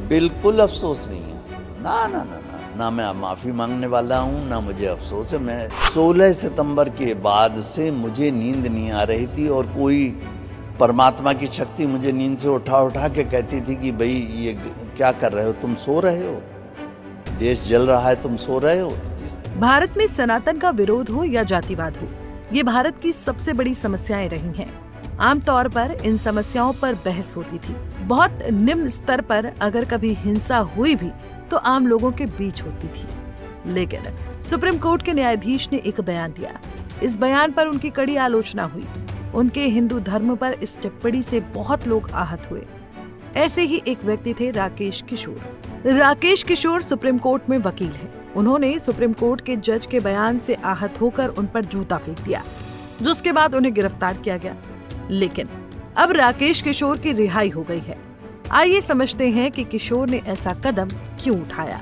बिल्कुल अफसोस नहीं है। ना मैं माफ़ी मांगने वाला हूँ, ना मुझे अफसोस है। मैं 16 सितंबर के बाद से मुझे नींद नहीं आ रही थी और कोई परमात्मा की शक्ति मुझे नींद से उठा के कहती थी कि भाई ये क्या कर रहे हो, तुम सो रहे हो, देश जल रहा है, तुम सो रहे हो। भारत में सनातन का विरोध हो या जातिवाद हो, ये भारत की सबसे बड़ी समस्याएं रही हैं। आमतौर पर इन समस्याओं पर बहस होती थी। बहुत निम्न स्तर पर अगर कभी हिंसा हुई भी तो आम लोगों के बीच होती थी। लेकिन सुप्रीम कोर्ट के न्यायाधीश ने एक बयान दिया। इस बयान पर उनकी कड़ी आलोचना हुई। उनके हिंदू धर्म पर इस टिप्पणी से बहुत लोग आहत हुए। ऐसे ही एक व्यक्ति थे राकेश किशोर। राकेश किशोर सुप्रीम कोर्ट में वकील हैं। उन्होंने सुप्रीम कोर्ट के जज के बयान से आहत होकर उन पर जूता फेंक दिया, जिसके बाद उन्हें गिरफ्तार किया गया। लेकिन अब राकेश किशोर की रिहाई हो गई है। आइए समझते हैं कि किशोर ने ऐसा कदम क्यों उठाया।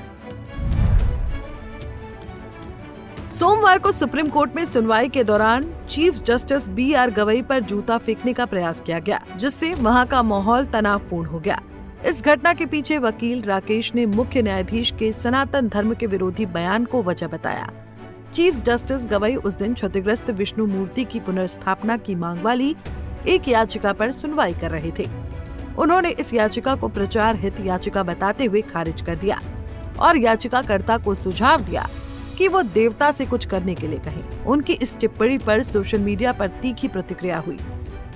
सोमवार को सुप्रीम कोर्ट में सुनवाई के दौरान चीफ जस्टिस BR गवई पर जूता फेंकने का प्रयास किया गया, जिससे वहां का माहौल तनावपूर्ण हो गया। इस घटना के पीछे वकील राकेश ने मुख्य न्यायाधीश के सनातन धर्म के विरोधी बयान को वजह बताया। चीफ जस्टिस गवई उस दिन क्षतिग्रस्त विष्णु मूर्ति की पुनर्स्थापना की मांग वाली एक याचिका पर सुनवाई कर रहे थे। उन्होंने इस याचिका को प्रचार हित याचिका बताते हुए खारिज कर दिया और याचिकाकर्ता को सुझाव दिया कि वो देवता से कुछ करने के लिए कहें। उनकी इस टिप्पणी पर सोशल मीडिया पर तीखी प्रतिक्रिया हुई,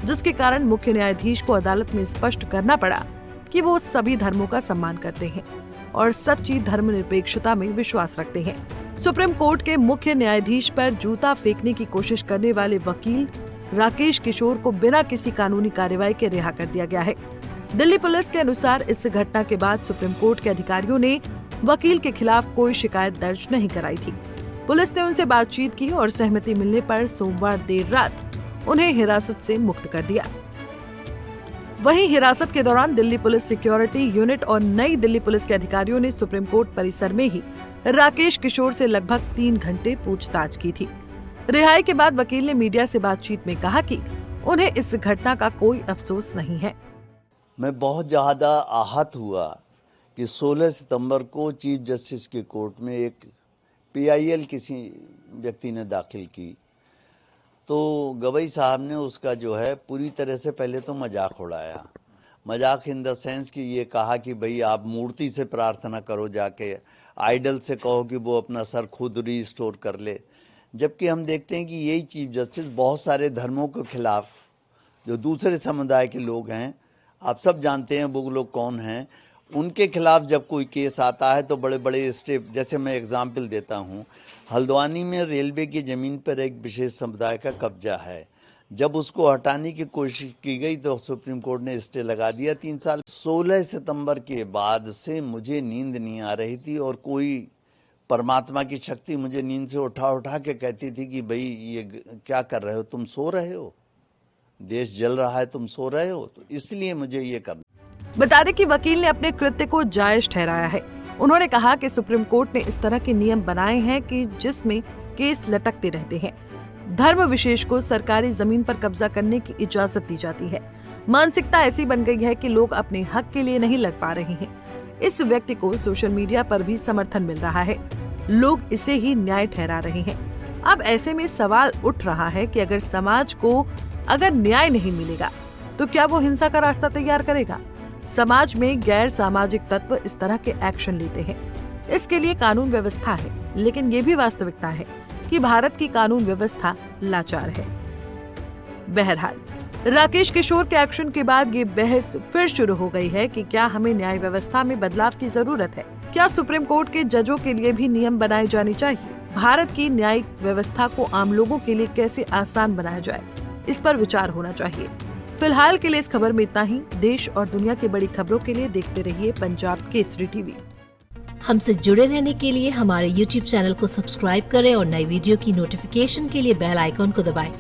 जिसके कारण मुख्य न्यायाधीश को अदालत में स्पष्ट करना पड़ा कि वो सभी धर्मों का सम्मान करते हैं और सच्ची धर्मनिरपेक्षता में विश्वास रखते हैं। सुप्रीम कोर्ट के मुख्य न्यायाधीश पर जूता फेंकने की कोशिश करने वाले वकील राकेश किशोर को बिना किसी कानूनी कार्रवाई के रिहा कर दिया गया है। दिल्ली पुलिस के अनुसार इस घटना के बाद सुप्रीम कोर्ट के अधिकारियों ने वकील के खिलाफ कोई शिकायत दर्ज नहीं कराई थी। पुलिस ने उनसे बातचीत की और सहमति मिलने पर सोमवार देर रात उन्हें हिरासत से मुक्त कर दिया। वहीं हिरासत के दौरान दिल्ली पुलिस सिक्योरिटी यूनिट और नई दिल्ली पुलिस के अधिकारियों ने सुप्रीम कोर्ट परिसर में ही राकेश किशोर से लगभग 3 घंटे पूछताछ की थी। रिहाई के बाद वकील ने मीडिया से बातचीत में कहा कि उन्हें इस घटना का कोई अफसोस नहीं है। मैं बहुत ज़्यादा आहत हुआ कि 16 सितंबर को चीफ जस्टिस के कोर्ट में एक PIL किसी व्यक्ति ने दाखिल की, तो गवई साहब ने उसका जो है पूरी तरह से पहले तो मजाक उड़ाया। मजाक इन द सेंस कि ये कहा कि भाई आप मूर्ति से प्रार्थना करो, जाके आइडल से कहो कि वो अपना सर खुद रिस्टोर कर ले। जबकि हम देखते हैं कि यही चीफ जस्टिस बहुत सारे धर्मों के खिलाफ, जो दूसरे समुदाय के लोग हैं, आप सब जानते हैं वो लोग कौन हैं, उनके खिलाफ जब कोई केस आता है तो बड़े बड़े स्टेप, जैसे मैं एग्जाम्पल देता हूँ, हल्द्वानी में रेलवे की ज़मीन पर एक विशेष समुदाय का कब्जा है। जब उसको हटाने की कोशिश की गई तो सुप्रीम कोर्ट ने स्टे लगा दिया 3 साल। 16 सितंबर के बाद से मुझे नींद नहीं आ रही थी और कोई परमात्मा की शक्ति मुझे नींद से उठा के कहती थी कि भाई ये क्या कर रहे हो, तुम सो रहे हो, देश जल रहा है, तुम सो रहे हो। तो इसलिए मुझे ये करना। बता दें कि वकील ने अपने कृत्य को जायज ठहराया है। उन्होंने कहा कि सुप्रीम कोर्ट ने इस तरह के नियम बनाए हैं कि जिसमें केस लटकते रहते हैं। धर्म विशेष को सरकारी जमीन पर कब्जा करने की इजाजत दी जाती है। मानसिकता ऐसी बन गई है कि लोग अपने हक के लिए नहीं लड़ पा रहे हैं। इस व्यक्ति को सोशल मीडिया पर भी समर्थन मिल रहा है। लोग इसे ही न्याय ठहरा रहे हैं। अब ऐसे में सवाल उठ रहा है कि अगर समाज को अगर न्याय नहीं मिलेगा तो क्या वो हिंसा का रास्ता तैयार करेगा? समाज में गैर सामाजिक तत्व इस तरह के एक्शन लेते हैं। इसके लिए कानून व्यवस्था है, लेकिन ये भी वास्तविकता है कि भारत की कानून व्यवस्था लाचार है। बहरहाल, राकेश किशोर के एक्शन के बाद ये बहस फिर शुरू हो गई है कि क्या हमें न्याय व्यवस्था में बदलाव की जरूरत है? क्या सुप्रीम कोर्ट के जजों के लिए भी नियम बनाए जाने चाहिए? भारत की न्यायिक व्यवस्था को आम लोगों के लिए कैसे आसान बनाया जाए, इस पर विचार होना चाहिए। फिलहाल के लिए इस खबर में इतना ही। देश और दुनिया की बड़ी खबरों के लिए देखते रहिए पंजाब केसरी टीवी। हमसे जुड़े रहने के लिए हमारे YouTube चैनल को सब्सक्राइब करें और नई वीडियो की नोटिफिकेशन के लिए बेल आइकॉन को दबाएं।